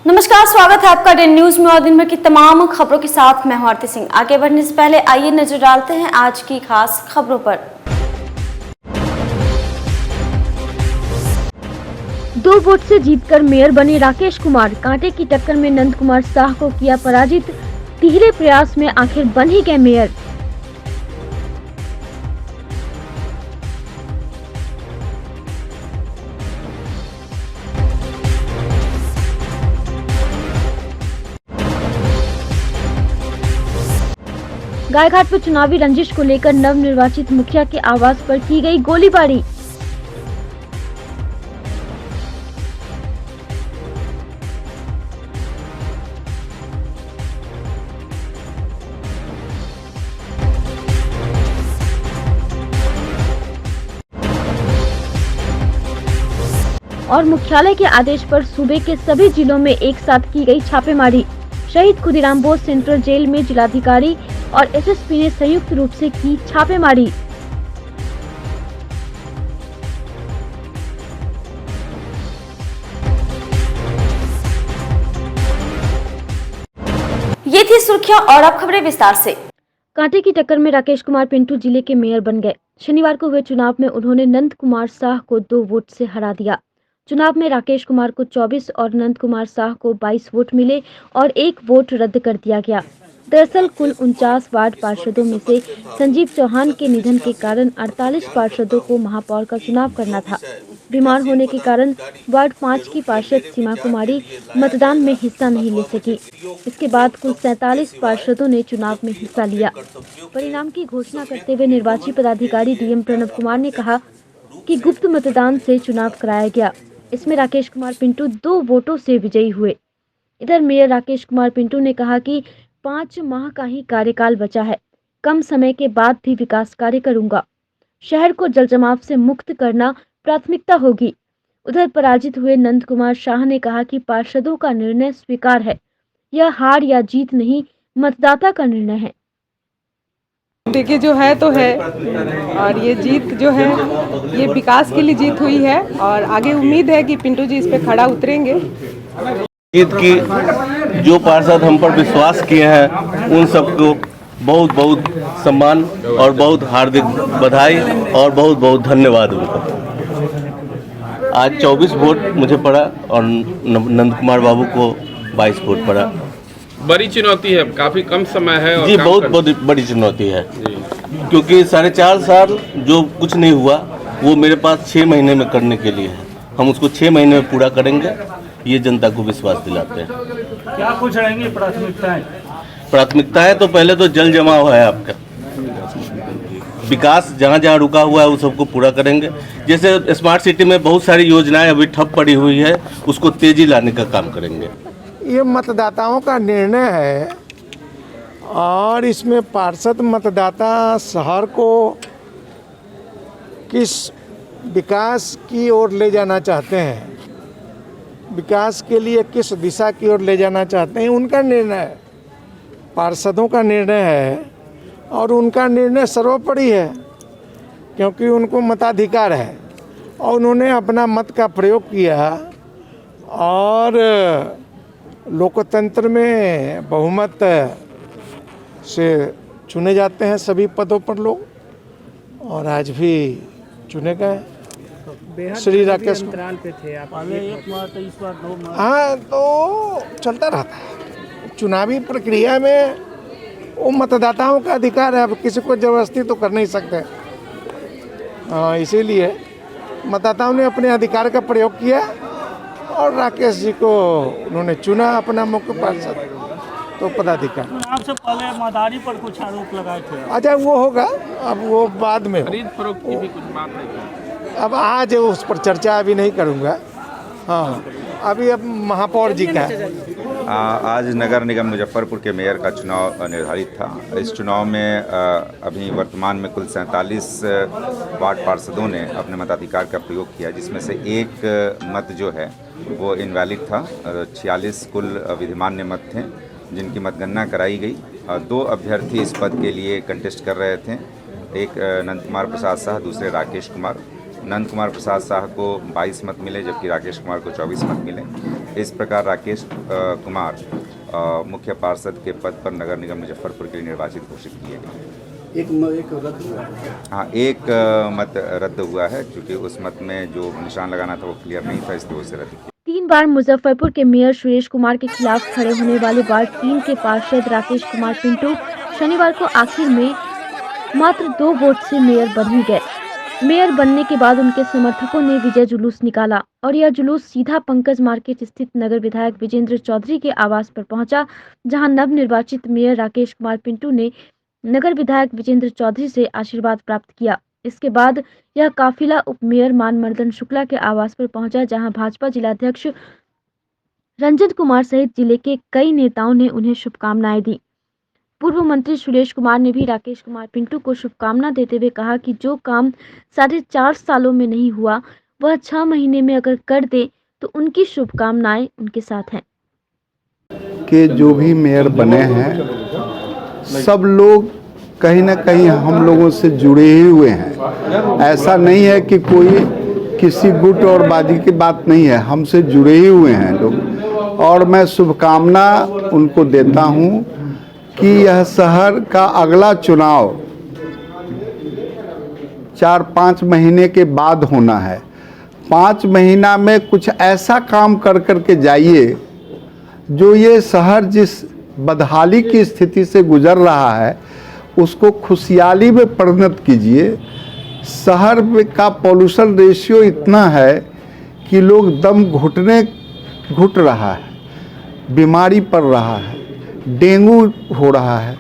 नमस्कार, स्वागत है आपका डे न्यूज में और दिन भर की तमाम खबरों के साथ मैं हूं आरती सिंह। आगे बढ़ने से पहले आइए नजर डालते हैं आज की खास खबरों पर। 2 वोट से जीतकर मेयर बने राकेश कुमार। कांटे की टक्कर में नंद कुमार साह को किया पराजित। तिहरे प्रयास में आखिर बन ही गए मेयर। गायघाट पर चुनावी रंजिश को लेकर नवनिर्वाचित मुखिया के आवास पर की गई गोलीबारी। और मुख्यालय के आदेश पर सूबे के सभी जिलों में एक साथ की गई छापेमारी। शहीद खुदीराम बोस सेंट्रल जेल में जिलाधिकारी और एसएसपी ने संयुक्त रूप से की छापेमारी। ये थी सुर्खियां और अब खबरें विस्तार से। कांटे की टक्कर में राकेश कुमार पिंटू जिले के मेयर बन गए। शनिवार को हुए चुनाव में उन्होंने नंद कुमार साह को 2 वोट से हरा दिया। चुनाव में राकेश कुमार को 24 और नंद कुमार साह को 22 वोट मिले और 1 वोट रद्द कर दिया गया। दरअसल कुल 49 वार्ड पार्षदों में से संजीव चौहान के निधन के कारण 48 पार्षदों को महापौर का चुनाव करना था। बीमार होने के कारण वार्ड 5 की पार्षद सीमा कुमारी मतदान में हिस्सा नहीं ले सकी। इसके बाद कुल 47 पार्षदों ने चुनाव में हिस्सा लिया। परिणाम की घोषणा करते हुए निर्वाची पदाधिकारी डीएम प्रणव कुमार ने कहा कि गुप्त मतदान से चुनाव कराया गया। इसमें राकेश कुमार पिंटू 2 वोटों से विजयी हुए। इधर मेयर राकेश कुमार पिंटू ने कहा कि 5 माह का ही कार्यकाल बचा है, कम समय के बाद भी विकास कार्य करूंगा। शहर को जलजमाव से मुक्त करना प्राथमिकता होगी। उधर पराजित हुए नंद कुमार शाह ने कहा कि पार्षदों का निर्णय स्वीकार है, यह हार या जीत नहीं, मतदाता का निर्णय है। देखिए जो है तो है, और ये जीत जो है ये विकास के लिए जीत हुई है और आगे उम्मीद है कि पिंटू जी इस पे खड़ा उतरेंगे। जीत की जो पार्षद हम पर विश्वास किए हैं उन सबको बहुत बहुत सम्मान और बहुत हार्दिक बधाई और बहुत बहुत धन्यवाद उनको। आज 24 वोट मुझे पड़ा और नंद कुमार बाबू को 22 वोट पड़ा। बड़ी चुनौती है, काफी कम समय है और जी बहुत बड़ी चुनौती है, क्योंकि 4.5 साल जो कुछ नहीं हुआ वो मेरे पास 6 महीने में करने के लिए है। हम उसको 6 महीने में पूरा करेंगे, ये जनता को विश्वास दिलाते हैं। क्या कुछ रहेंगी प्राथमिकताएं? प्राथमिकताएं तो पहले तो जल जमाव है आपका, विकास जहाँ जहाँ रुका हुआ है वो सबको पूरा करेंगे। जैसे स्मार्ट सिटी में बहुत सारी योजनाएं अभी ठप पड़ी हुई है, उसको तेजी लाने का काम करेंगे। ये मतदाताओं का निर्णय है और इसमें पार्षद मतदाता शहर को किस विकास की ओर ले जाना चाहते हैं, विकास के लिए किस दिशा की ओर ले जाना चाहते हैं, उनका निर्णय है, पार्षदों का निर्णय है और उनका निर्णय सर्वोपरि है, क्योंकि उनको मताधिकार है और उन्होंने अपना मत का प्रयोग किया। और लोकतंत्र में बहुमत से चुने जाते हैं सभी पदों पर लोग, और आज भी चुने गए। श्री राकेश पे थे आप, पहले 1 माह तो इस बार 2 माह। हाँ, तो चलता रहता है चुनावी प्रक्रिया में, वो मतदाताओं का अधिकार है, अब किसी को जबरदस्ती तो कर नहीं सकते। इसीलिए मतदाताओं ने अपने अधिकार का प्रयोग किया और राकेश जी को उन्होंने चुना अपना मुख्य पार्षद तो पदाधिकारी। आपसे पहले मदारी पर कुछ आरोप लगाए थे। अच्छा, वो होगा, अब वो बाद में खरीद फरोख्त की भी कुछ बात है। अब आज उस पर चर्चा अभी नहीं करूँगा। हाँ, अभी अब महापौर जी का है। आज नगर निगम मुजफ्फरपुर के मेयर का चुनाव निर्धारित था। इस चुनाव में अभी वर्तमान में कुल 47 वार्ड पार्षदों ने अपने मताधिकार का प्रयोग किया, जिसमें से 1 मत जो है वो इनवैलिड था। 46 कुल विधिमान्य मत थे जिनकी मतगणना कराई गई। 2 अभ्यर्थी इस पद के लिए कंटेस्ट कर रहे थे, एक नंद कुमार प्रसाद शाह, दूसरे राकेश कुमार। नंद कुमार प्रसाद शाह को 22 मत मिले जबकि राकेश कुमार को 24 मत मिले। इस प्रकार राकेश कुमार मुख्य पार्षद के पद पर नगर निगम मुजफ्फरपुर के लिए निर्वाचित घोषित किए गए। एक रद्द हुआ। हाँ, एक मत रद्द हुआ है, क्योंकि उस मत में जो निशान लगाना था वो क्लियर नहीं था, इसलिए उसे रद्द किया। 3 बार मुजफ्फरपुर के मेयर सुरेश कुमार के खिलाफ खड़े होने वाले वार्ड 3 के पार्षद राकेश कुमार पिंटू शनिवार को आखिर में मात्र 2 वोट से मेयर बन ही गए। मेयर बनने के बाद उनके समर्थकों ने विजय जुलूस निकाला और यह जुलूस सीधा पंकज मार्केट स्थित नगर विधायक विजेंद्र चौधरी के आवास पर पहुंचा, जहां नवनिर्वाचित मेयर राकेश कुमार पिंटू ने नगर विधायक विजेंद्र चौधरी से आशीर्वाद प्राप्त किया। इसके बाद यह काफिला उप मेयर मानमर्दन शुक्ला के आवास पर पहुंचा, जहां भाजपा जिलाध्यक्ष रंजन कुमार सहित जिले के कई नेताओं ने उन्हें शुभकामनाएं दी। पूर्व मंत्री सुरेश कुमार ने भी राकेश कुमार पिंटू को शुभकामना देते हुए कहा कि जो काम 4.5 सालों में नहीं हुआ वह 6 महीने में अगर कर दे तो उनकी शुभकामनाएं उनके साथ हैं। कि जो भी मेयर बने हैं सब लोग कहीं ना कहीं हम लोगों से जुड़े ही हुए हैं। ऐसा नहीं है कि कोई किसी गुट और बाजी की बात नहीं है, हमसे जुड़े ही हुए हैं लोग। और मैं शुभकामना उनको देता हूं कि यह शहर का अगला चुनाव 4-5 महीने के बाद होना है। 5 महीना में कुछ ऐसा काम कर के जाइए जो ये शहर जिस बदहाली की स्थिति से गुजर रहा है उसको खुशहाली में परिणत कीजिए। शहर का पॉल्यूशन रेशियो इतना है कि लोग दम घुट रहा है, बीमारी पड़ रहा है, डेंगू हो रहा है,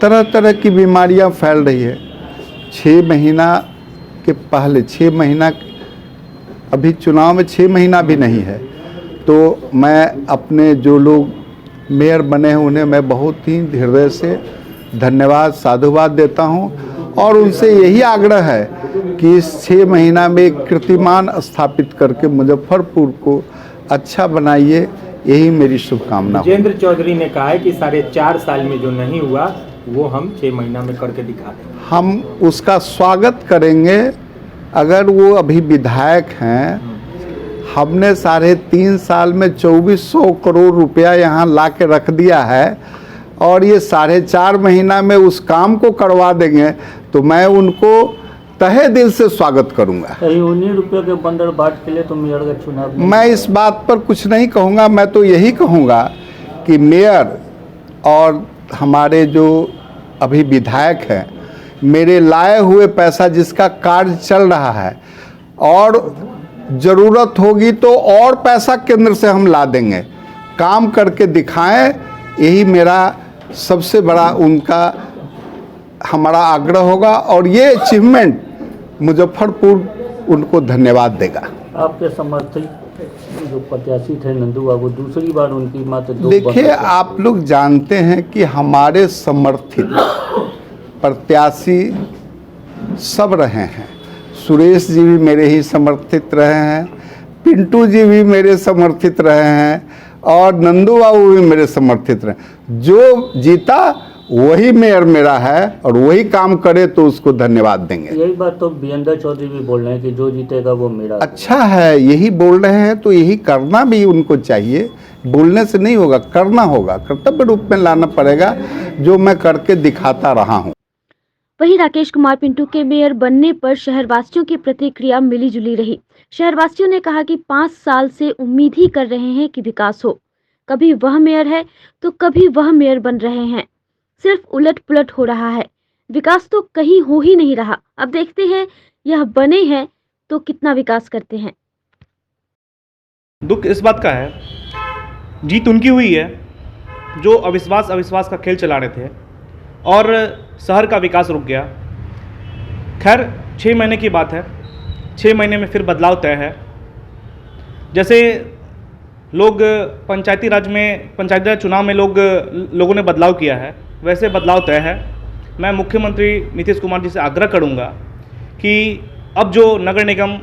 तरह तरह की बीमारियां फैल रही है। 6 महीना के पहले 6 महीना, अभी चुनाव में 6 महीना भी नहीं है, तो मैं अपने जो लोग मेयर बने हैं उन्हें मैं बहुत ही हृदय से धन्यवाद साधुवाद देता हूं और उनसे यही आग्रह है कि इस 6 महीना में एक कीर्तिमान स्थापित करके मुजफ्फरपुर को अच्छा बनाइए, यही मेरी शुभकामना। विजेंद्र चौधरी ने कहा है कि 4.5 साल में जो नहीं हुआ वो हम 6 महीना में करके दिखा देंगे। हम उसका स्वागत करेंगे। अगर वो अभी विधायक हैं, हमने 3.5 साल में 2400 करोड़ रुपया यहाँ ला के रख दिया है और ये 4.5 महीना में उस काम को करवा देंगे तो मैं उनको तहे दिल से स्वागत करूंगा। 19 रुपये के बंडल बांट के लिए तो मेयर का चुनाव मैं इस बात पर कुछ नहीं कहूँगा, मैं तो यही कहूँगा कि मेयर और हमारे जो अभी विधायक हैं, मेरे लाए हुए पैसा जिसका कार्य चल रहा है और ज़रूरत होगी तो और पैसा केंद्र से हम ला देंगे, काम करके दिखाएं, यही मेरा सबसे बड़ा उनका हमारा आग्रह होगा और ये अचीवमेंट मुजफ्फरपुर उनको धन्यवाद देगा। आपके समर्थित जो प्रत्याशी थे नंदू बाबू, दूसरी बार उनकी मात्र 2। देखिए, आप लोग जानते हैं कि हमारे समर्थित प्रत्याशी सब रहे हैं। सुरेश जी भी मेरे ही समर्थित रहे हैं, पिंटू जी भी मेरे समर्थित रहे हैं और नंदू बाबू भी मेरे समर्थित रहे। जो जीता वही मेयर मेरा है और वही काम करे तो उसको धन्यवाद देंगे। यही बात तो विजेंद्र चौधरी भी बोल रहे हैं कि जो जीतेगा वो मेरा। अच्छा है, यही बोल रहे हैं तो यही करना भी उनको चाहिए। बोलने से नहीं होगा, करना होगा, कर्तव्य रूप में लाना पड़ेगा, जो मैं करके दिखाता रहा हूँ। वहीं राकेश कुमार पिंटू के मेयर बनने पर शहरवासियों की प्रतिक्रिया मिली जुली रही। शहरवासियों ने कहा कि 5 साल से उम्मीद ही कर रहे हैं कि विकास हो। कभी वह मेयर है तो कभी वह मेयर बन रहे हैं, सिर्फ उलट पुलट हो रहा है, विकास तो कहीं हो ही नहीं रहा। अब देखते हैं यह बने हैं तो कितना विकास करते हैं। दुख इस बात का है, जीत उनकी हुई है जो अविश्वास का खेल चला रहे थे और शहर का विकास रुक गया। खैर 6 महीने की बात है, 6 महीने में फिर बदलाव तय है। जैसे लोग पंचायती राज चुनाव में लोगों ने बदलाव किया है, वैसे बदलाव तय है। मैं मुख्यमंत्री नीतीश कुमार जी से आग्रह करूंगा कि अब जो नगर निगम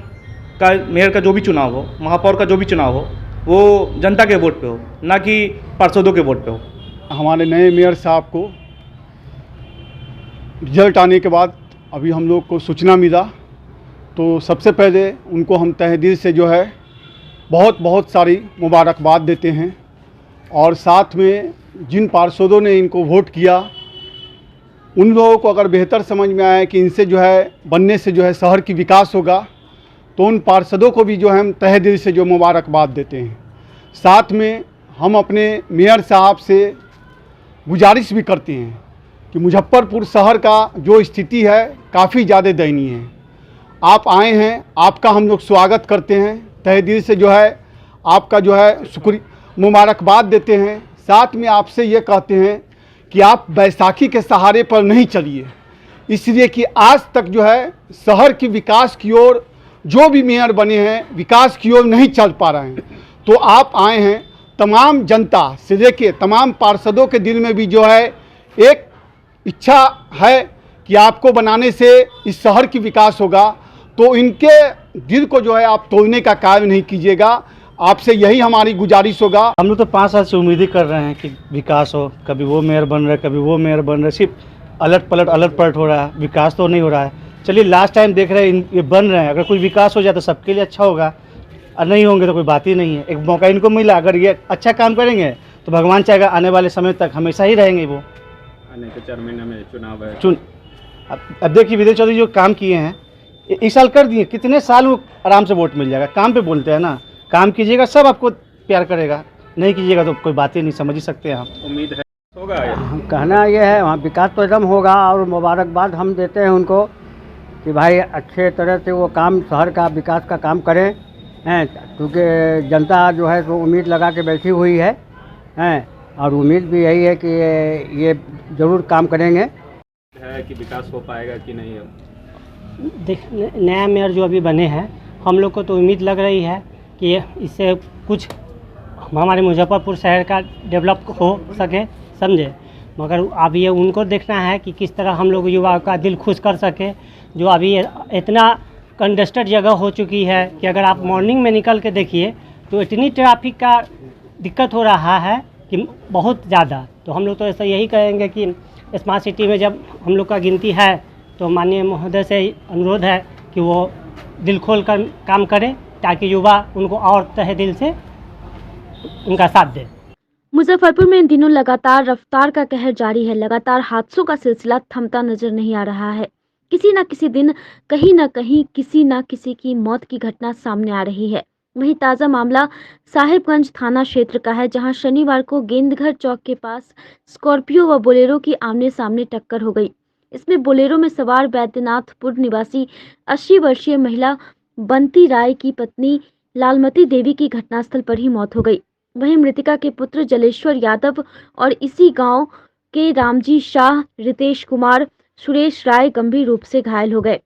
का मेयर का जो भी चुनाव हो, महापौर का जो भी चुनाव हो, वो जनता के वोट पे हो, ना कि पार्षदों के वोट पे हो। हमारे नए मेयर साहब को रिजल्ट आने के बाद अभी हम लोग को सूचना मिला तो सबसे पहले उनको हम तहे दिल से जो है बहुत बहुत सारी मुबारकबाद देते हैं। और साथ में जिन पार्षदों ने इनको वोट किया उन लोगों को अगर बेहतर समझ में आया कि इनसे जो है बनने से जो है शहर की विकास होगा, तो उन पार्षदों को भी जो है हम तहे दिल से जो मुबारकबाद देते हैं। साथ में हम अपने मेयर साहब से गुजारिश भी करते हैं कि मुजफ्फरपुर शहर का जो स्थिति है काफ़ी ज़्यादा दयनीय है। आप आए हैं, आपका हम लोग स्वागत करते हैं, तहे दिल से जो है आपका जो है शुक्रिया मुबारकबाद देते हैं। साथ में आपसे ये कहते हैं कि आप बैसाखी के सहारे पर नहीं चलिए, इसलिए कि आज तक जो है शहर की विकास की ओर जो भी मेयर बने हैं विकास की ओर नहीं चल पा रहे हैं। तो आप आए हैं, तमाम जनता से लेके तमाम पार्षदों के दिल में भी जो है एक इच्छा है कि आपको बनाने से इस शहर की विकास होगा, तो इनके दिल को जो है आप तोड़ने का कार्य नहीं कीजिएगा। आपसे यही हमारी गुजारिश होगा। हम लोग तो 5 साल से उम्मीद ही कर रहे हैं कि विकास हो, कभी वो मेयर बन रहा है, कभी वो मेयर बन रहा है, सिर्फ अलट पलट हो रहा है, विकास तो नहीं हो रहा है। चलिए लास्ट टाइम देख रहे हैं ये बन रहे हैं, अगर कोई विकास हो जाए तो सबके लिए अच्छा होगा, और नहीं होंगे तो कोई बात ही नहीं है। एक मौका इनको मिला, अगर ये अच्छा काम करेंगे तो भगवान चाहेगा आने वाले समय तक हमेशा ही रहेंगे वो। आने के 4 महीने में चुनाव है। अब देखिए विजय चौधरी जो काम किए हैं इस साल कर दिए, कितने साल वो आराम से वोट मिल जाएगा। काम पे बोलते हैं ना, काम कीजिएगा सब आपको प्यार करेगा, नहीं कीजिएगा तो कोई बात ही नहीं, समझ ही सकते हैं आप। उम्मीद है होगा। कहना यह है वहाँ विकास तो एकदम होगा, और मुबारकबाद हम देते हैं उनको कि भाई अच्छे तरह से वो काम शहर का विकास का काम करें हैं, क्योंकि जनता जो है तो उम्मीद लगा के बैठी हुई है हैं, और उम्मीद भी यही है कि ये ज़रूर काम करेंगे। है कि विकास हो पाएगा कि नहीं है? देख नया मेयर जो अभी बने हैं, हम लोग को तो उम्मीद लग रही है कि इससे कुछ हमारे मुजफ्फरपुर शहर का डेवलप हो सके, समझे। मगर अब ये उनको देखना है कि किस तरह हम लोग युवाओं का दिल खुश कर सके। जो अभी इतना कंजेस्टेड जगह हो चुकी है कि अगर आप मॉर्निंग में निकल के देखिए तो इतनी ट्रैफिक का दिक्कत हो रहा है कि बहुत ज़्यादा। तो हम लोग तो ऐसा यही कहेंगे कि स्मार्ट सिटी में जब हम लोग का गिनती है तो माननीय महोदय से अनुरोध है कि वो दिल खोल कर काम करें, ताकि युवा उनको और तहे दिल से उनका साथ दे। मुजफ्फरपुर में इन दिनों लगातार रफ्तार का कहर जारी है। लगातार हादसों का सिलसिला थमता नजर नहीं आ रहा है। किसी न किसी दिन कहीं न कहीं किसी न किसी की मौत की घटना सामने आ रही है। वहीं ताज़ा मामला साहिबगंज थाना क्षेत्र का है, जहां शनिवार को गेंदघर चौक के पास स्कॉर्पियो व बोलेरो की आमने सामने टक्कर हो गई। इसमें बोलेरो में सवार बैद्यनाथपुर निवासी 80 वर्षीय महिला बंती राय की पत्नी लालमती देवी की घटनास्थल पर ही मौत हो गई। वहीं मृतका के पुत्र जलेश्वर यादव और इसी गांव के रामजी शाह, रितेश कुमार, सुरेश राय गंभीर रूप से घायल हो गए,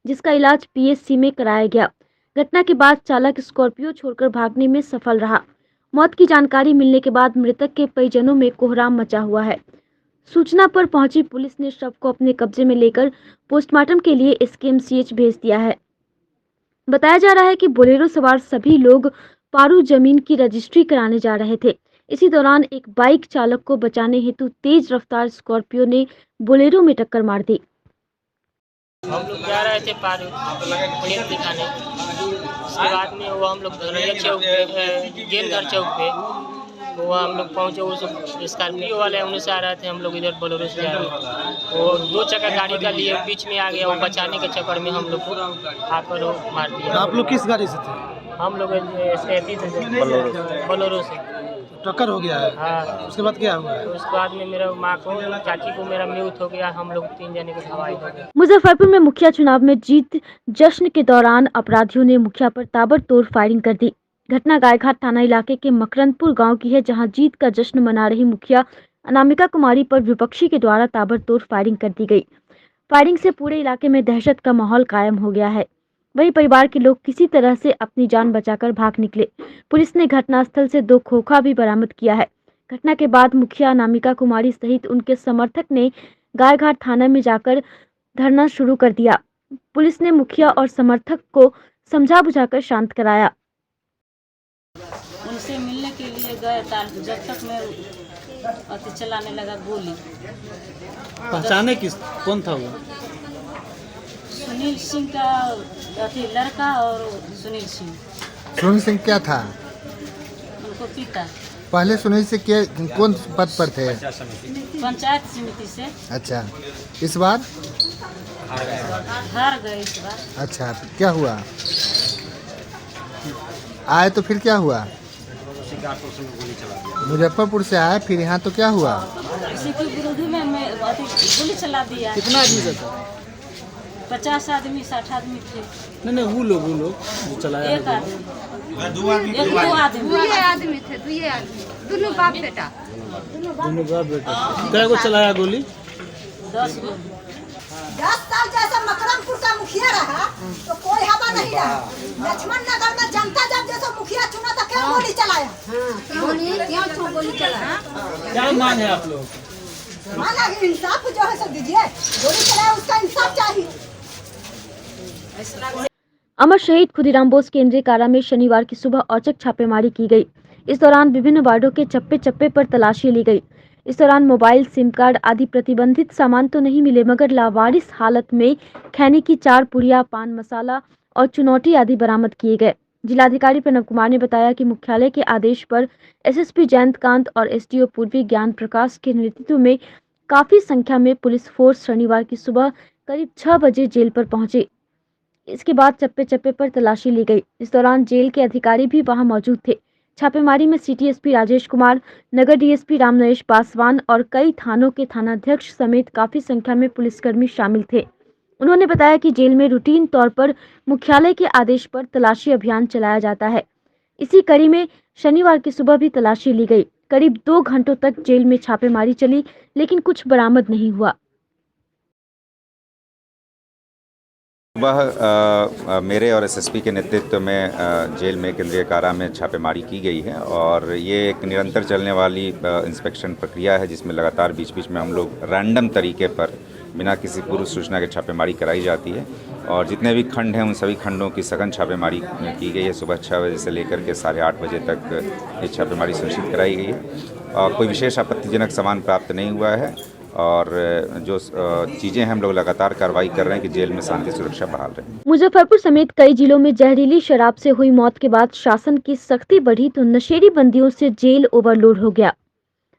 जिसका इलाज पीएचसी में कराया गया। घटना के बाद चालक स्कॉर्पियो छोड़कर भागने में सफल रहा। मौत की जानकारी मिलने के बाद मृतक के परिजनों में कोहराम मचा हुआ है। सूचना पर पहुंची पुलिस ने शव को अपने कब्जे में लेकर पोस्टमार्टम के लिए एसकेएमसीएच भेज दिया है। बताया जा रहा है कि बोलेरो सवार सभी लोग पारू जमीन की रजिस्ट्री कराने जा रहे थे। इसी दौरान एक बाइक चालक को बचाने हेतु तेज रफ्तार स्कॉर्पियो ने बोलेरो में टक्कर मार दी। हम लोग जा रहे थे पारू खेत दिखाने, उसके बाद में वो हम लोग धरैया चौक पे, गेंदघर चौक पे वो हम लोग पहुँचे। उस स्कॉर्पियो वाले उन्हीं से आ रहे थे, हम लोग इधर बोलेरो से जा रहे थे। वो 2 चक्का गाड़ी का लिए बीच में आ गया, वो बचाने के चक्कर में हम लोग को आकर मार दिया। आप लोग किस गाड़ी से थे? हम लोग बोलेरो से। टक्कर हो गया है? हाँ। उसके बाद क्या हुआ है? उसके बाद में मेरा माँ को, चाची को मेरा मृत्यु हो गया। हम लोग 3 जने को घायल हो गए। मुजफ्फरपुर में मुखिया चुनाव में जीत जश्न के दौरान अपराधियों ने मुखिया पर ताबड़तोड़ फायरिंग कर दी। घटना गायघाट थाना इलाके के मकरंदपुर गांव की है, जहां जीत का जश्न मना रही मुखिया अनामिका कुमारी पर विपक्षी के द्वारा ताबड़तोड़ फायरिंग कर दी गई। फायरिंग से पूरे इलाके में दहशत का माहौल कायम हो गया है। वहीं परिवार के लोग किसी तरह से अपनी जान बचाकर भाग निकले। पुलिस ने घटनास्थल से 2 खोखा भी बरामद किया है। घटना के बाद मुखिया अनामिका कुमारी सहित उनके समर्थक ने गायघाट थाना में जाकर धरना शुरू कर दिया। पुलिस ने मुखिया और समर्थक को समझा बुझाकर शांत कराया। उनसे मिलने के लिए गए, जब तक मैं चलाने लगा गोली। पहचाने कौन था वो? सुनील सिंह का लड़का और सुनील सिंह। सोनी सिंह क्या था? उनको पिता पहले सोनी से क्या कौन पद पर थे? पंचायत समिति से। अच्छा, इस बार हार गए इस बार। अच्छा, क्या हुआ? आए तो फिर क्या हुआ? मुजफ्फरपुर से आए फिर यहाँ तो क्या हुआ? इसी के विरोधी में गोली चला दिया। कितना आदमी था? 50 आदमी 60 आदमी थे। नहीं वो लोग जो चलाया। एक आदमी दो आदमी थे, दोनों बाप बेटा। दोनों बाप बेटा। क्या को चलाया गोली? 10 गो। 10 साल जैसे मकरमपुर का मुखिया रहा तो कोई हवा नहीं रहा। लक्ष्मण नगर में जनता जब जैसा मुखिया चुना तो क्यों गोली चलाया? क्यों गोली चलाया? क्या मांग है आप लोग? माना इंसाफ जो है सब दीजिए। गोली चलाया उसका इंसाफ चाहिए। अमर शहीद खुदीराम बोस केंद्रीय कारा में शनिवार की सुबह औचक छापेमारी की गई। इस दौरान विभिन्न वार्डों के चप्पे चप्पे पर तलाशी ली गई। इस दौरान मोबाइल, सिम कार्ड आदि प्रतिबंधित सामान तो नहीं मिले, मगर लावारिस हालत में खैनी की 4 पुड़िया, पान मसाला और चुनौती आदि बरामद किए गए। जिलाधिकारी प्रणव कुमार ने बताया कि मुख्यालय के आदेश पर एसएसपी जयंतकांत और एसडीओ पूर्वी ज्ञान प्रकाश के नेतृत्व में काफी संख्या में पुलिस फोर्स शनिवार की सुबह करीब 6 बजे जेल पर पहुंचे। इसके बाद चप्पे चप्पे पर तलाशी ली गई। इस दौरान जेल के अधिकारी भी वहां मौजूद थे। छापेमारी में सिटी एसपी राजेश कुमार, नगर डीएसपी रामनरेश पासवान और कई थानों के थानाध्यक्ष समेत काफी संख्या में पुलिसकर्मी शामिल थे। उन्होंने बताया कि जेल में रूटीन तौर पर मुख्यालय के आदेश पर तलाशी अभियान चलाया जाता है। इसी कड़ी में शनिवार की सुबह भी तलाशी ली गई। करीब 2 घंटों तक जेल में छापेमारी चली, लेकिन कुछ बरामद नहीं हुआ। सुबह मेरे और एसएसपी के नेतृत्व में जेल में केंद्रीय कारा में छापेमारी की गई है और ये एक निरंतर चलने वाली इंस्पेक्शन प्रक्रिया है, जिसमें लगातार बीच बीच में हम लोग रैंडम तरीके पर बिना किसी पूर्व सूचना के छापेमारी कराई जाती है और जितने भी खंड हैं उन सभी खंडों की सघन छापेमारी की गई है। सुबह 6 बजे से लेकर के 8:30 बजे तक ये छापेमारी सुनिश्चित कराई गई है। कोई विशेष आपत्तिजनक सामान प्राप्त नहीं हुआ है और जो चीज़ें हम लोग लगातार कार्रवाई कर रहे हैं कि जेल में शांति सुरक्षा बहाल रहे। मुजफ्फरपुर समेत कई जिलों में जहरीली शराब से हुई मौत के बाद शासन की सख्ती बढ़ी तो नशेड़ी बंदियों से जेल ओवरलोड हो गया।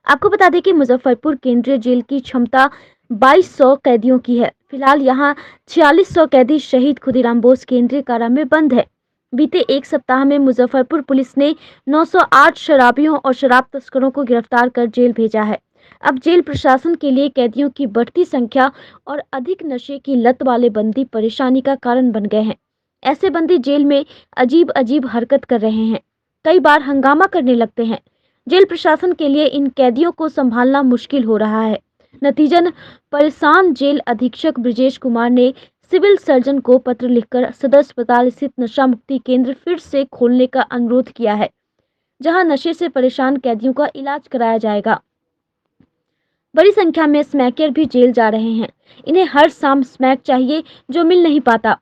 आपको बता दें कि मुजफ्फरपुर केंद्रीय जेल की क्षमता 2200 कैदियों की है। फिलहाल यहां 4600 कैदी शहीद खुदीराम बोस केंद्रीय कारा में बंद है। बीते 1 सप्ताह में मुजफ्फरपुर पुलिस ने 908 शराबियों और शराब तस्करों को गिरफ्तार कर जेल भेजा है। अब जेल प्रशासन के लिए कैदियों की बढ़ती संख्या और अधिक नशे की लत वाले बंदी परेशानी का कारण बन गए हैं। ऐसे बंदी जेल में अजीब अजीब हरकत कर रहे हैं, कई बार हंगामा करने लगते हैं। जेल प्रशासन के लिए इन कैदियों को संभालना मुश्किल हो रहा है। नतीजन परेशान जेल अधीक्षक ब्रिजेश कुमार ने सिविल सर्जन को पत्र लिखकर सदर अस्पताल स्थित नशा मुक्ति केंद्र फिर से खोलने का अनुरोध किया है, जहां नशे से परेशान कैदियों का इलाज कराया जाएगा। बड़ी संख्या में स्मैकर भी जेल जा रहे हैं। इन्हें हर शाम स्मैक चाहिए जो मिल नहीं पाता,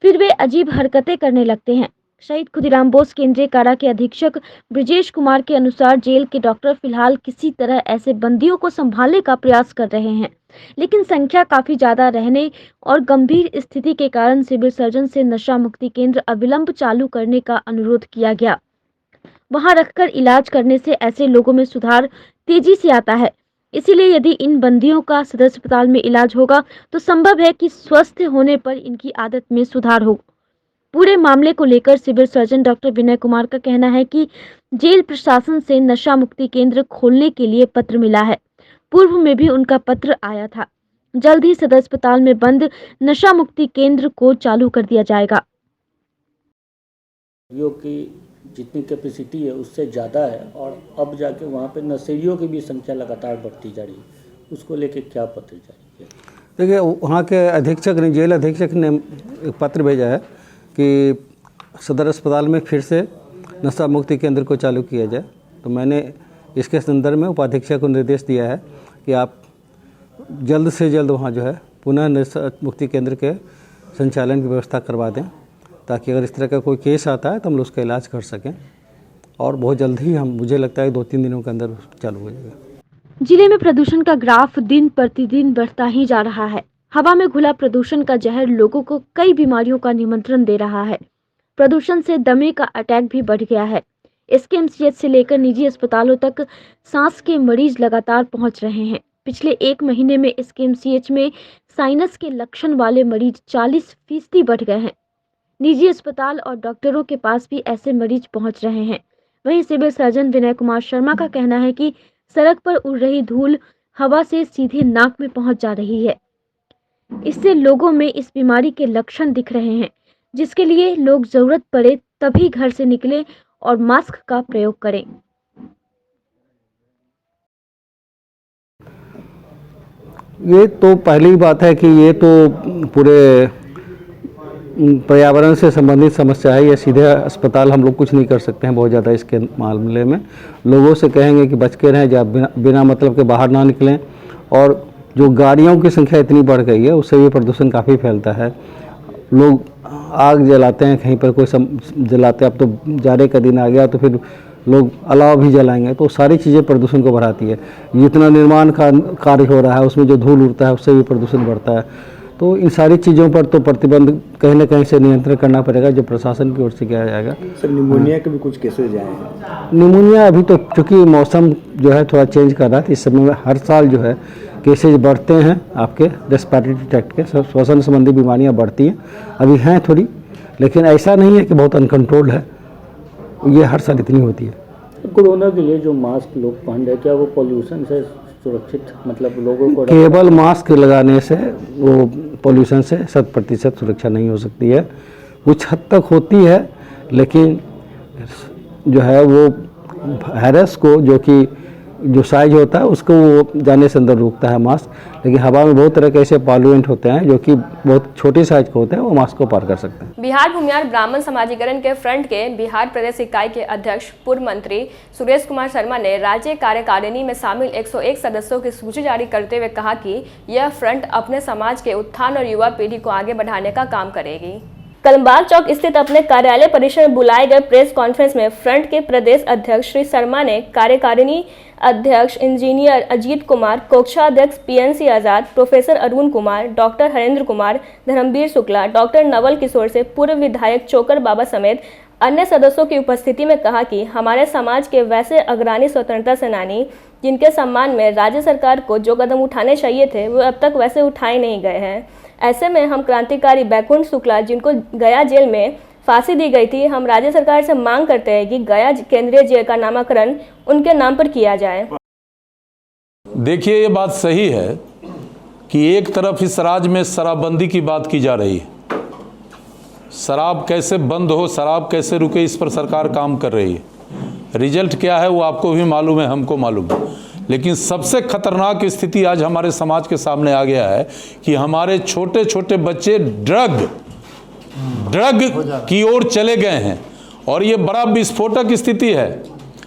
फिर वे अजीब हरकतें करने लगते हैं। शहीद खुदीराम बोस केंद्रीय कारा के अधीक्षक ब्रिजेश कुमार के अनुसार जेल के डॉक्टर फिलहाल किसी तरह ऐसे बंदियों को संभालने का प्रयास कर रहे हैं, लेकिन संख्या काफी ज्यादा रहने और गंभीर स्थिति के कारण सिविल सर्जन से नशा मुक्ति केंद्र अविलंब चालू करने का अनुरोध किया गया। वहां रखकर इलाज करने से ऐसे लोगों में सुधार तेजी से आता है। इसीलिए यदि इन बंदियों का सदर अस्पताल में इलाज होगा तो संभव है कि स्वस्थ होने पर इनकी आदत में सुधार हो। पूरे मामले को लेकर civil surgeon doctor Vinay Kumar का कहना है कि जेल प्रशासन से नशा मुक्ति केंद्र खोलने के लिए पत्र मिला है। पूर्व में भी उनका पत्र आया था। जल्द ही सदर अस्पताल में बंद नशा मुक्ति केंद्र को चालू कर दिया जाएगा। की जितनी कैपेसिटी है उससे ज़्यादा है और अब जाके वहाँ पे नशेड़ियों की भी संख्या लगातार बढ़ती जा रही है। उसको लेके क्या पत्र जारी किया? देखिए, वहाँ के अधीक्षक ने, जेल अधीक्षक ने एक पत्र भेजा है कि सदर अस्पताल में फिर से नशा मुक्ति केंद्र को चालू किया जाए। तो मैंने इसके संदर्भ में उपाधीक्षक को निर्देश दिया है कि आप जल्द से जल्द वहाँ जो है पुनः नशा मुक्ति केंद्र के संचालन की व्यवस्था करवा दें, ताकि अगर इस तरह का कोई केस आता है तो हम लोग उसका इलाज कर सकें और बहुत जल्द ही मुझे लगता है 2-3 दिनों के अंदर चालू हो जाएगा। जिले में प्रदूषण का ग्राफ दिन प्रतिदिन बढ़ता ही जा रहा है। हवा में घुला प्रदूषण का जहर लोगों को कई बीमारियों का निमंत्रण दे रहा है। प्रदूषण से दमे का अटैक भी बढ़ गया है। एसकेएमसीएच से लेकर निजी अस्पतालों तक सांस के मरीज लगातार पहुंच रहे हैं। पिछले 1 महीने में एसकेएमसीएच में साइनस के लक्षण वाले मरीज 40% बढ़ गए हैं। निजी अस्पताल और डॉक्टरों के पास भी ऐसे मरीज पहुंच रहे हैं। वहीं सिविल सर्जन विनय कुमार शर्मा का कहना है कि सड़क पर उड़ रही धूल हवा से सीधे नाक में पहुंच जा रही है। इससे लोगों में इस बीमारी के लक्षण दिख रहे हैं, जिसके लिए लोग जरूरत पड़े तभी घर से निकलें और मास्क का प्रयोग करें। ये तो पहली बात है कि ये तो पूरे पर्यावरण से संबंधित समस्या है। ये सीधे अस्पताल हम लोग कुछ नहीं कर सकते हैं बहुत ज़्यादा इसके मामले में। लोगों से कहेंगे कि बच के रहें, जब बिना मतलब के बाहर ना निकलें। और जो गाड़ियों की संख्या इतनी बढ़ गई है उससे भी प्रदूषण काफ़ी फैलता है। लोग आग जलाते हैं, कहीं पर कोई जलाते हैं। अब तो जाड़े का दिन आ गया तो फिर लोग अलाव भी जलाएंगे, तो सारी चीज़ें प्रदूषण को बढ़ाती है। जितना निर्माण का कार्य हो रहा है उसमें जो धूल उड़ता है उससे भी प्रदूषण बढ़ता है। तो इन सारी चीज़ों पर तो प्रतिबंध कहीं ना कहीं से नियंत्रण करना पड़ेगा, जो प्रशासन की ओर से किया जाएगा। सर, निमोनिया के भी कुछ केसेज आए हैं। निमोनिया अभी तो चूँकि मौसम जो है थोड़ा चेंज कर रहा है, इस समय में हर साल जो है केसेज बढ़ते हैं। आपके रेस्पिरेटरी ट्रैक्ट के श्वसन संबंधी बीमारियाँ बढ़ती हैं, अभी हैं थोड़ी, लेकिन ऐसा नहीं है कि बहुत अनकंट्रोल्ड है। ये हर साल इतनी होती है। कोरोना के लिए जो मास्क लोग पहन रहे, क्या वो पॉल्यूशन से सुरक्षित, मतलब लोगों को केवल मास्क लगाने से वो पॉल्यूशन से 100% सुरक्षा नहीं हो सकती है। कुछ हद तक होती है, लेकिन जो है वो वायरस को जो साइज होता है उसको वो जाने से अंदर रोकता है मास्क। लेकिन हवा में बहुत तरह के ऐसे पॉल्यूएंट होते हैं जो कि बहुत छोटी साइज के होते हैं, वो मास्क को पार कर सकते हैं। बिहार भूमिहार ब्राह्मण समाजीकरण के फ्रंट के बिहार प्रदेश इकाई के अध्यक्ष पूर्व मंत्री सुरेश कुमार शर्मा ने राज्य कार्यकारिणी में शामिल 101 सदस्यों की सूची जारी करते हुए कहा कि यह फ्रंट अपने समाज के उत्थान और युवा पीढ़ी को आगे बढ़ाने का काम करेगी। कलमबाग चौक स्थित अपने कार्यालय परिसर में बुलाए गए प्रेस कॉन्फ्रेंस में फ्रंट के प्रदेश अध्यक्ष श्री शर्मा ने कार्यकारिणी अध्यक्ष इंजीनियर अजीत कुमार, कोषाध्यक्ष PNC Azad, professor Arun Kumar, doctor Harendra Kumar, Dharmveer Shukla, doctor Naval Kishore से पूर्व विधायक चोकर बाबा समेत अन्य सदस्यों की उपस्थिति में कहा कि हमारे समाज के वैसे अग्रणी स्वतंत्रता सेनानी जिनके सम्मान में राज्य सरकार को जो कदम उठाने चाहिए थे वो अब तक वैसे उठाए नहीं गए हैं। ऐसे में हम क्रांतिकारी बैकुंठ शुक्ला, जिनको गया जेल में फांसी दी गई थी, हम राज्य सरकार से मांग करते हैं कि गया केंद्रीय जेल का नामकरण उनके नाम पर किया जाए। देखिए, ये बात सही है कि एक तरफ इस राज्य में शराबबंदी की बात की जा रही है। शराब कैसे बंद हो, शराब कैसे रुके, इस पर सरकार काम कर रही है। रिजल्ट क्या है वो आपको भी मालूम है, हमको मालूम है। लेकिन सबसे खतरनाक स्थिति आज हमारे समाज के सामने आ गया है कि हमारे छोटे छोटे बच्चे ड्रग की ओर चले गए हैं और ये बड़ा विस्फोटक स्थिति है।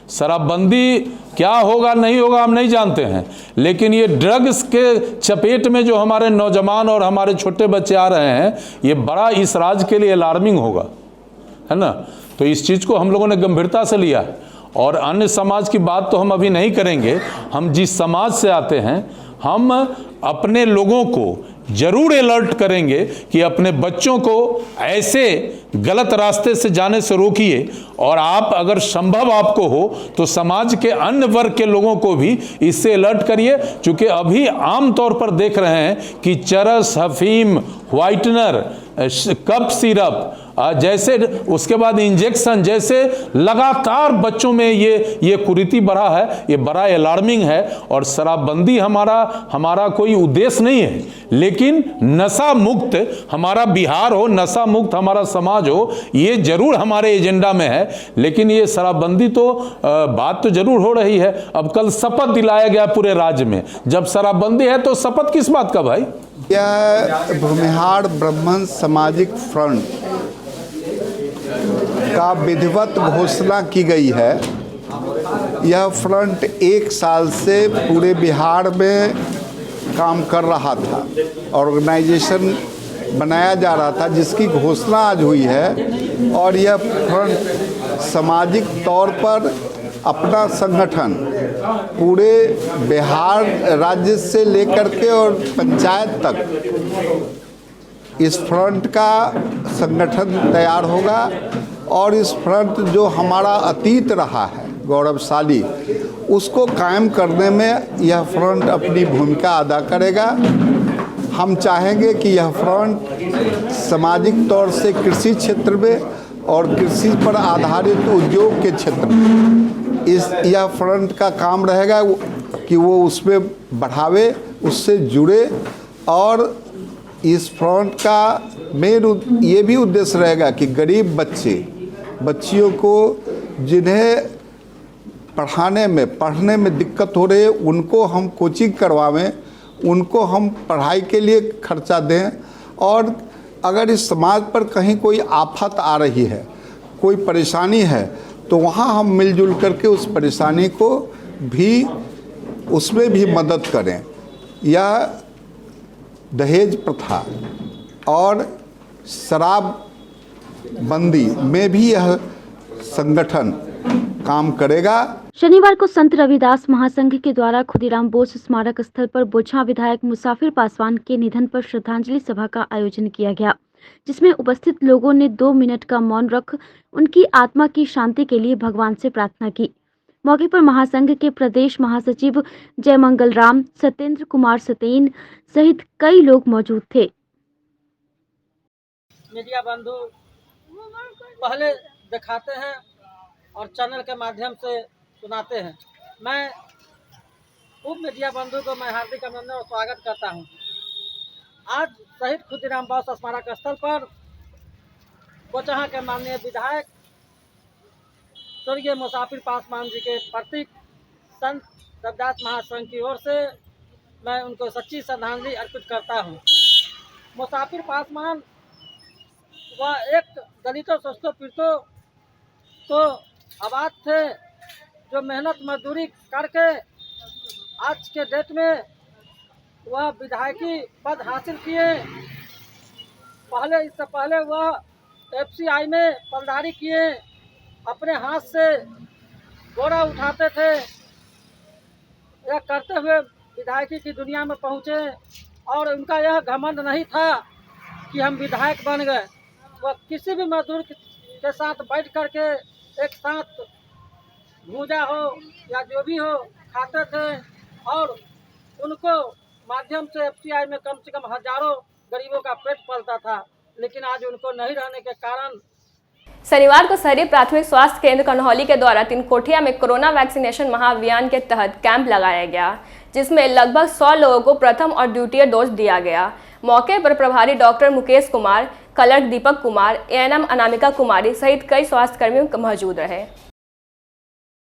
शराबबंदी क्या होगा नहीं होगा हम नहीं जानते हैं, लेकिन ये ड्रग्स के चपेट में जो हमारे नौजवान और हमारे छोटे बच्चे आ रहे हैं, ये बड़ा इस राज्य के लिए अलार्मिंग होगा, है ना। तो इस चीज़ को हम लोगों ने गंभीरता से लिया है। और अन्य समाज की बात तो हम अभी नहीं करेंगे। हम जिस समाज से आते हैं, हम अपने लोगों को जरूर अलर्ट करेंगे कि अपने बच्चों को ऐसे गलत रास्ते से जाने से रोकिए। और आप अगर संभव आपको हो तो समाज के अन्य वर्ग के लोगों को भी इससे अलर्ट करिए, क्योंकि अभी आम तौर पर देख रहे हैं कि चरस, अफीम, व्हाइटनर, कफ सिरप जैसे, उसके बाद इंजेक्शन जैसे लगातार बच्चों में ये कुरीति बढ़ा है। ये बड़ा अलार्मिंग है। और शराबबंदी हमारा कोई उद्देश्य नहीं है, लेकिन नशा मुक्त हमारा बिहार हो, नशा मुक्त हमारा समाज हो, ये जरूर हमारे एजेंडा में है। लेकिन ये शराबबंदी तो बात तो जरूर हो रही है। अब कल शपथ दिलाया गया पूरे राज्य में, जब शराबबंदी है तो शपथ किस बात का भाई? यह भूमिहार ब्राह्मण सामाजिक फ्रंट का विधिवत घोषणा की गई है। यह फ्रंट 1 साल से पूरे बिहार में काम कर रहा था, ऑर्गेनाइजेशन बनाया जा रहा था, जिसकी घोषणा आज हुई है। और यह फ्रंट सामाजिक तौर पर अपना संगठन पूरे बिहार राज्य से लेकर के और पंचायत तक इस फ्रंट का संगठन तैयार होगा और इस फ्रंट जो हमारा अतीत रहा है गौरवशाली, उसको कायम करने में यह फ्रंट अपनी भूमिका अदा करेगा। हम चाहेंगे कि यह फ्रंट सामाजिक तौर से कृषि क्षेत्र में और कृषि पर आधारित उद्योग के क्षेत्र में यह फ्रंट का काम रहेगा कि वो उसमें बढ़ावे, उससे जुड़े। और इस फ्रंट का मेन ये भी उद्देश्य रहेगा कि गरीब बच्चियों को जिन्हें पढ़ने में दिक्कत हो रही है, उनको हम कोचिंग करवावें, उनको हम पढ़ाई के लिए खर्चा दें। और अगर इस समाज पर कहीं कोई आफत आ रही है, कोई परेशानी है, तो वहाँ हम मिलजुल करके उस परेशानी को भी उसमें भी मदद करें। यह दहेज प्रथा और शराब बंदी में भी यह संगठन काम करेगा। शनिवार को संत रविदास महासंघ के द्वारा खुदीराम बोस स्मारक स्थल पर बोचहा विधायक मुसाफिर पासवान के निधन पर श्रद्धांजलि सभा का आयोजन किया गया, जिसमें उपस्थित लोगों ने 2 मिनट का मौन रख उनकी आत्मा की शांति के लिए भगवान से प्रार्थना की। मौके पर महासंघ के प्रदेश महासचिव जयमंगल राम, सत्येंद्र कुमार सतेन सहित कई लोग मौजूद थे। मीडिया बंधु पहले दिखाते हैं और चैनल के माध्यम से सुनाते हैं। मैं उप मीडिया बंधु को मैं हार्दिक अभिनंदन और स्वागत करता हूं। आज शहीद खुदीराम बोस स्मारक स्थल पर बोचहा के माननीय विधायक स्वर्गीय मुसाफिर पासवान जी के प्रतीक संत रविदास महासंघ की ओर से मैं उनको सच्ची श्रद्धांजलि अर्पित करता हूं। मुसाफिर पासवान वह एक दलितों शोषितों पीड़ितों तो आबाद थे, जो मेहनत मजदूरी करके आज के डेट में वह विधायकी पद हासिल किए। इससे पहले वह एफसीआई में पलदारी किए, अपने हाथ से बोरा उठाते थे। यह करते हुए विधायकी की दुनिया में पहुँचे और उनका यह घमंड नहीं था कि हम विधायक बन गए। वह किसी भी मजदूर के साथ बैठ करके एक साथ भूजा हो या जो भी हो खाते थे और उनको माध्यम से एफसीआई में कम से कम हजारों गरीबों का पेट पलता था। लेकिन आज उनको नहीं रहने के कारण शनिवार को शहरी प्राथमिक स्वास्थ्य केंद्र कन्हौली के द्वारा 3 कोठिया में कोरोना वैक्सीनेशन महाअभियान के तहत कैंप लगाया गया, जिसमें लगभग 100 लोगों को प्रथम और द्वितीय डोज दिया गया। मौके पर प्रभारी doctor Mukesh Kumar, colour Deepak Kumar, ANM Anamika कुमारी सहित कई स्वास्थ्यकर्मी मौजूद रहे।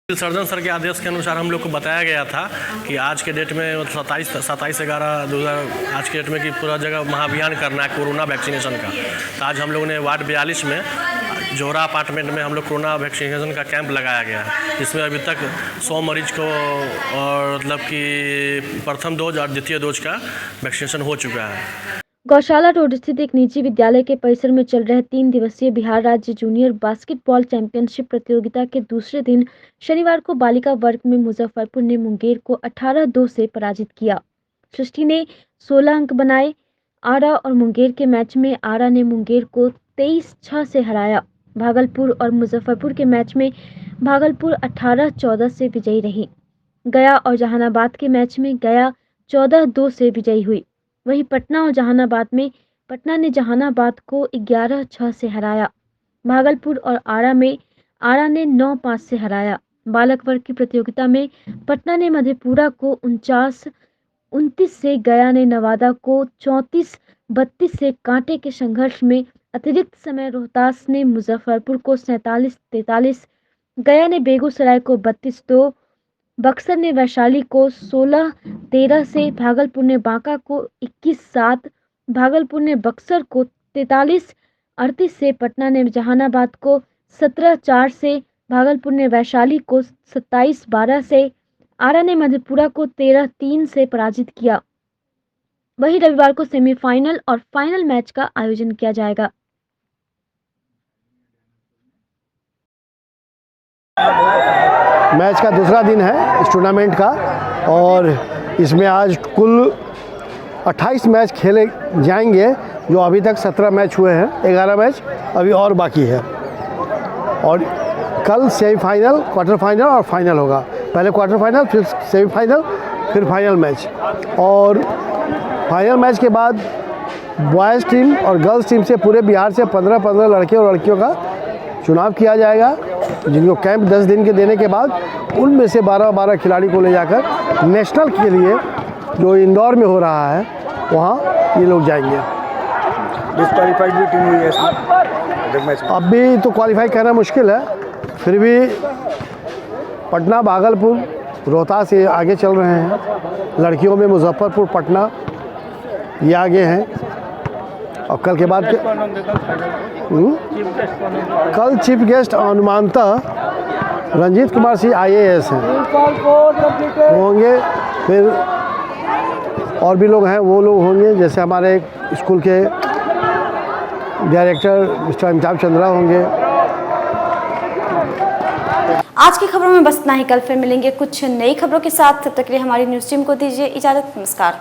सर्जन सर के आदेश के अनुसार हम लोग को बताया गया था कि आज के डेट में 27/11/2000 आज के डेट में कि पूरा जगह महाअभियान करना है कोरोना वैक्सीनेशन का। तो आज हम लोग ने वार्ड 42 में जोहरा अपार्टमेंट में हम लोग कोरोना वैक्सीनेशन का कैंप लगाया गया है, जिसमें अभी तक 100 मरीज को और मतलब कि प्रथम डोज और द्वितीय डोज का वैक्सीनेशन हो चुका है। गौशाला रोड स्थित एक निजी विद्यालय के परिसर में चल रहे 3 दिवसीय बिहार राज्य जूनियर बास्केटबॉल चैंपियनशिप प्रतियोगिता के दूसरे दिन शनिवार को बालिका वर्ग में मुजफ्फरपुर ने मुंगेर को 18-2 से पराजित किया। सृष्टि ने 16 अंक बनाए। आरा और मुंगेर के मैच में आरा ने मुंगेर को 23-6 से हराया। भागलपुर और मुजफ्फरपुर के मैच में भागलपुर 18-14 से विजयी रही। गया और जहानाबाद के मैच में गया 14-2 से विजयी हुई। वहीं पटना और जहानाबाद में पटना ने जहानाबाद को 11-6 से हराया। भागलपुर और आरा में आरा ने 9-5 से हराया। बालक वर्ग की प्रतियोगिता में पटना ने मधेपुरा को 49-29 से, गया ने नवादा को 34-32 से कांटे के संघर्ष में अतिरिक्त समय रोहतास ने मुजफ्फरपुर को 47-43, गया ने बेगूसराय को 32-2, बक्सर ने वैशाली को 16-13 से, भागलपुर ने बांका को 21-7, भागलपुर ने बक्सर को 43-38 से, पटना ने जहानाबाद को 17-4 से, भागलपुर ने वैशाली को 27-12 से, आरा ने मधेपुरा को 13-3 से पराजित किया। वहीं रविवार को सेमीफाइनल और फाइनल मैच का आयोजन किया जाएगा। मैच का दूसरा दिन है इस टूर्नामेंट का और इसमें आज कुल 28 मैच खेले जाएंगे, जो अभी तक 17 मैच हुए हैं, 11 मैच अभी और बाकी है। और कल सेमीफाइनल, क्वार्टर फाइनल और फाइनल होगा। पहले क्वार्टर फाइनल, फिर सेमीफाइनल, फिर फाइनल मैच। और फाइनल मैच के बाद बॉयज़ टीम और गर्ल्स टीम से पूरे बिहार से 15-15 लड़के और लड़कियों का चुनाव किया जाएगा, जिनको कैंप 10 दिन के देने के बाद उनमें से 12-12 खिलाड़ी को ले जाकर नेशनल के लिए, जो इंदौर में हो रहा है, वहाँ ये लोग जाएंगे। डिस्क्वालीफाइड भी टीम हुई है इसमें? अभी तो क्वालिफाई करना मुश्किल है, फिर भी पटना, भागलपुर, रोहतास ये आगे चल रहे हैं। लड़कियों में मुजफ्फरपुर, पटना ये आगे हैं। और कल के बाद कल चीफ गेस्ट अनुमानतः रंजीत कुमार सिंह IAS हैं, होंगे। फिर और भी लोग हैं, वो लोग होंगे, जैसे हमारे स्कूल के डायरेक्टर मिस्टर अमिताभ चंद्रा होंगे। आज की खबरों में बस इतना ही। कल फिर मिलेंगे कुछ नई खबरों के साथ। तब तक के लिए हमारी न्यूज़ टीम को दीजिए इजाज़त। नमस्कार।